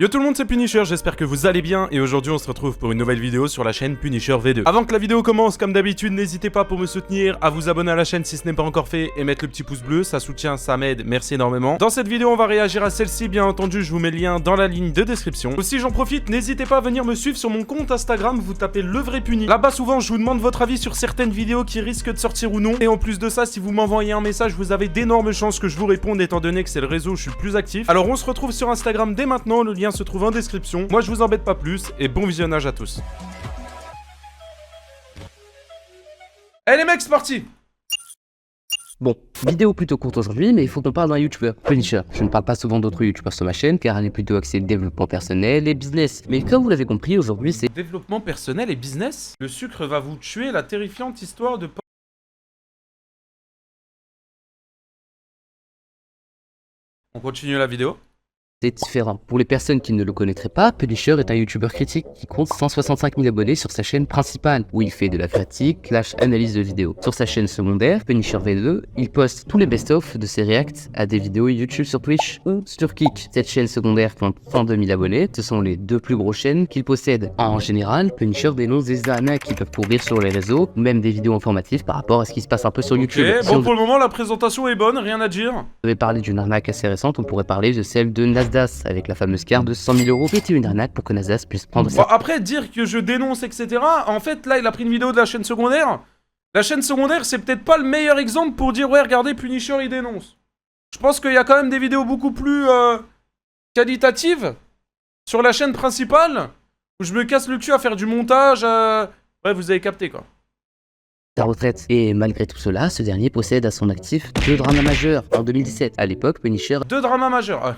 Yo tout le monde, c'est Punisher, j'espère que vous allez bien et aujourd'hui on se retrouve pour une nouvelle vidéo sur la chaîne Punisher V2. Avant que la vidéo commence, comme d'habitude, n'hésitez pas pour me soutenir à vous abonner à la chaîne si ce n'est pas encore fait et mettre le petit pouce bleu, ça soutient, ça m'aide, merci énormément. Dans cette vidéo on va réagir à celle-ci, bien entendu je vous mets le lien dans la ligne de description. Aussi j'en profite, n'hésitez pas à venir me suivre sur mon compte Instagram, vous tapez le vrai Puni. Là-bas souvent je vous demande votre avis sur certaines vidéos qui risquent de sortir ou non. Et en plus de ça, si vous m'envoyez un message, vous avez d'énormes chances que je vous réponde étant donné que c'est le réseau où je suis le plus actif. Alors on se retrouve sur Instagram dès maintenant, le lien se trouve en description. Moi je vous embête pas plus et bon visionnage à tous. Eh les mecs, c'est parti. Bon, vidéo plutôt courte aujourd'hui, mais il faut qu'on parle d'un youtubeur, Punisher. Je ne parle pas souvent d'autres youtubeurs sur ma chaîne, car elle est plutôt axée développement personnel et business. Mais comme vous l'avez compris, aujourd'hui c'est... Développement personnel et business. Le sucre va vous tuer, la terrifiante histoire de... On continue la vidéo. C'est différent. Pour les personnes qui ne le connaîtraient pas, Punisher est un youtubeur critique qui compte 165 000 abonnés sur sa chaîne principale, où il fait de la critique, analyse de vidéos. Sur sa chaîne secondaire, Punisher V2, il poste tous les best-of de ses reacts à des vidéos YouTube sur Twitch ou sur Kick. Cette chaîne secondaire compte 102 000 abonnés, ce sont les deux plus grosses chaînes qu'il possède. En général, Punisher dénonce des arnaques qui peuvent courir sur les réseaux, ou même des vidéos informatives par rapport à ce qui se passe un peu sur YouTube. Ok, bon pour le moment la présentation est bonne, rien à dire. On devait parler d'une arnaque assez récente, on pourrait parler de celle de Nasdaq avec la fameuse carte de 100 000 € qui était une arnaque pour que Nasdaq puisse prendre Bon, après dire que je dénonce etc, en fait là il a pris une vidéo de la chaîne secondaire. La chaîne secondaire c'est peut-être pas le meilleur exemple pour dire ouais regardez Punisher il dénonce. Je pense qu'il y a quand même des vidéos beaucoup plus qualitatives sur la chaîne principale où je me casse le cul à faire du montage. Ouais vous avez capté quoi. Sa retraite. Et malgré tout cela, ce dernier possède à son actif 2 dramas majeurs en 2017. À l'époque, Punisher 2 dramas majeurs.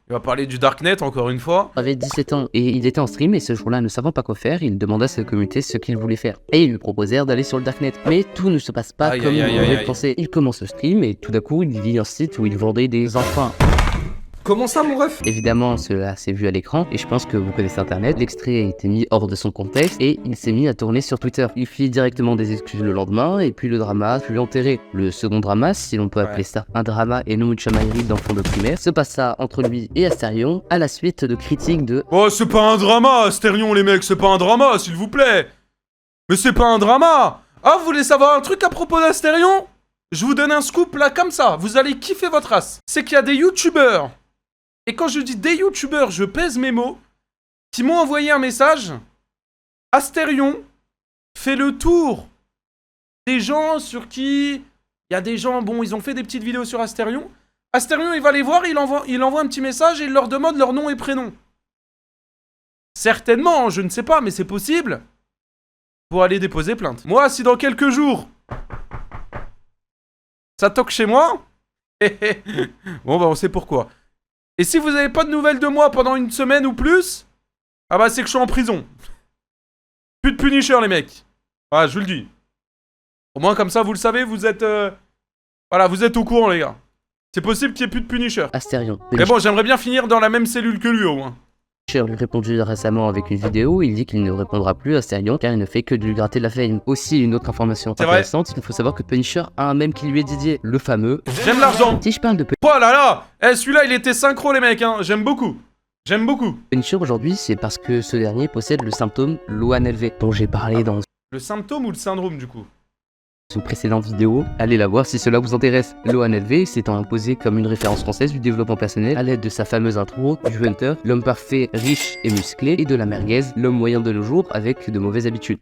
Il va parler du Darknet encore une fois. avait 17 ans et il était en stream et ce jour-là, ne savant pas quoi faire, il demanda à sa communauté ce qu'il voulait faire. Et ils lui proposèrent d'aller sur le Darknet. Mais tout ne se passe pas comme il le pensait. Il commence le stream et tout d'un coup, il vit un site où il vendait des enfants. Comment ça mon ref? Évidemment, cela s'est vu à l'écran et je pense que vous connaissez internet. L'extrait a été mis hors de son contexte et il s'est mis à tourner sur Twitter. Il fit directement des excuses le lendemain et puis le drama fut enterré. Le second drama, si l'on peut appeler ça un drama et non une chamaillerie d'enfants de primaire, se passa entre lui et Astérion à la suite de critiques de... Oh c'est pas un drama Astérion les mecs, c'est pas un drama s'il vous plaît. Mais c'est pas un drama. Ah vous voulez savoir un truc à propos d'Astérion? Je vous donne un scoop là comme ça, vous allez kiffer votre race. C'est qu'il y a des youtubeurs... Et quand je dis des youtubeurs, je pèse mes mots, qui m'ont envoyé un message. Astérion fait le tour des gens sur qui... Il y a des gens, bon, ils ont fait des petites vidéos sur Astérion. Astérion, il va les voir, il envoie un petit message et il leur demande leur nom et prénom. Certainement, je ne sais pas, mais c'est possible. Pour aller déposer plainte. Moi, si dans quelques jours, ça toque chez moi, bon, bah, on sait pourquoi. Et si vous n'avez pas de nouvelles de moi pendant une semaine ou plus, ah bah c'est que je suis en prison. Plus de Punisher les mecs. Ah je vous le dis. Au moins comme ça vous le savez, vous êtes... Voilà, vous êtes au courant les gars. C'est possible qu'il n'y ait plus de Punisher. Astérion. Mais bon, j'aimerais bien finir dans la même cellule que lui au moins. Punisher lui répondit récemment avec une vidéo où il dit qu'il ne répondra plus à Astérion car il ne fait que de lui gratter la fame. Aussi une autre information intéressante, il faut savoir que Punisher a un mème qui lui est dédié, le fameux J'aime l'argent. Si je parle de Oh là là. Eh celui-là il était synchro les mecs hein, j'aime beaucoup. J'aime beaucoup. Punisher aujourd'hui, c'est parce que ce dernier possède le symptôme l'ONLV dont j'ai parlé dans Le symptôme ou le syndrome du coup? une précédente vidéo, allez la voir si cela vous intéresse. L'ONLV s'étant imposé comme une référence française du développement personnel à l'aide de sa fameuse intro du Hunter, l'homme parfait, riche et musclé, et de la merguez, l'homme moyen de nos jours avec de mauvaises habitudes.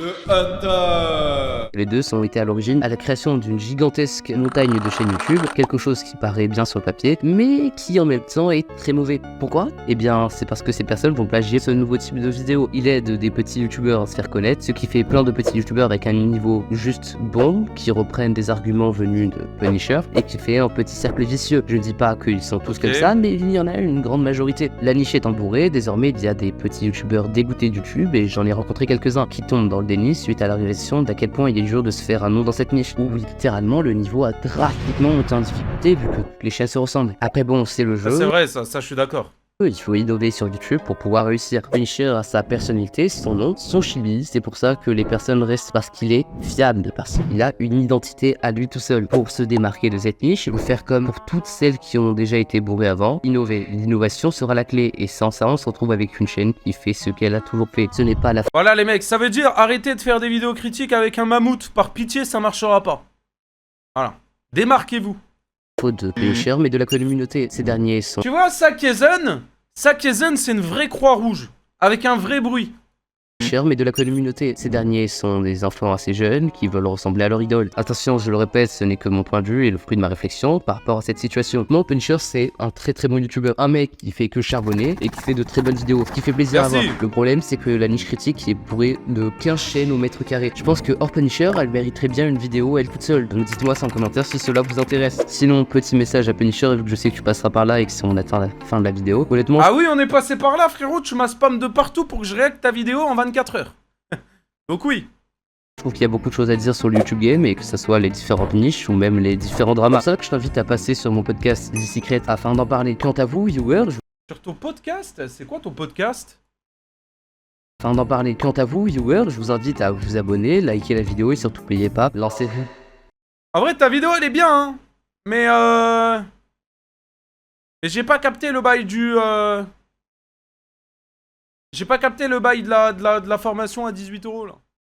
Les deux sont été à l'origine à la création d'une gigantesque montagne de chaînes YouTube, quelque chose qui paraît bien sur le papier, mais qui en même temps est très mauvais. Pourquoi? Eh bien, c'est parce que ces personnes vont plagier ce nouveau type de vidéo. Il aide des petits youtubeurs à se faire connaître, ce qui fait plein de petits youtubeurs avec un niveau juste bon, qui reprennent des arguments venus de Punisher et qui fait un petit cercle vicieux. Je ne dis pas qu'ils sont tous comme ça, mais il y en a une grande majorité. La niche est bourrée, désormais il y a des petits youtubeurs dégoûtés de YouTube et j'en ai rencontré quelques-uns qui tombent dans le déni suite à la révélation d'à quel point il est dur de se faire un nom dans cette niche, où littéralement le niveau a drastiquement monté en difficulté vu que les chaînes se ressemblent. Après bon, c'est le jeu. C'est vrai ça je suis d'accord. Il faut innover sur YouTube pour pouvoir réussir. Punisher a sa personnalité, son nom, son chibi. C'est pour ça que les personnes restent parce qu'il est fiable, parce qu'il a une identité à lui tout seul. Pour se démarquer de cette niche, il faut faire comme pour toutes celles qui ont déjà été bourrées avant, innover. L'innovation sera la clé et sans ça, on se retrouve avec une chaîne qui fait ce qu'elle a toujours fait. Ce n'est pas la Voilà les mecs, ça veut dire arrêtez de faire des vidéos critiques avec un mammouth. Par pitié, ça marchera pas. Voilà. Démarquez-vous. faute de Punisher, mais de la communauté. Ces derniers sont Tu vois, Sakezen, c'est une vraie croix rouge. Avec un vrai bruit. mais de la communauté. Ces derniers sont des enfants assez jeunes qui veulent ressembler à leur idole. Attention, je le répète, ce n'est que mon point de vue et le fruit de ma réflexion par rapport à cette situation. Mon Punisher, c'est un très bon youtubeur. Un mec qui fait que charbonner et qui fait de très bonnes vidéos, qui fait plaisir Merci. à voir. Le problème, c'est que la niche critique est bourrée de 15 chaînes au mètre carré. Je pense que hors Punisher, elle mériterait bien une vidéo elle toute seule. Donc dites-moi ça en commentaire si cela vous intéresse. Sinon, petit message à Punisher, vu que je sais que tu passeras par là et que si on atteint la fin de la vidéo, honnêtement, Ah oui, on est passé par là, frérot. Tu m'as spam de partout pour que je réacte ta vidéo en 24 heures. Donc oui. je trouve qu'il y a beaucoup de choses à dire sur le YouTube Game et que ce soit les différentes niches ou même les différents dramas. C'est pour ça que je t'invite à passer sur mon podcast The Secret afin d'en parler. Quant à vous, viewers, Sur ton podcast, c'est quoi ton podcast? Quant à vous, je vous invite à vous abonner, liker la vidéo et surtout n'oubliez pas, lancez-vous. En vrai, ta vidéo, elle est bien, hein. Mais j'ai pas capté le bail du... J'ai pas capté le bail de la formation à 18 € là.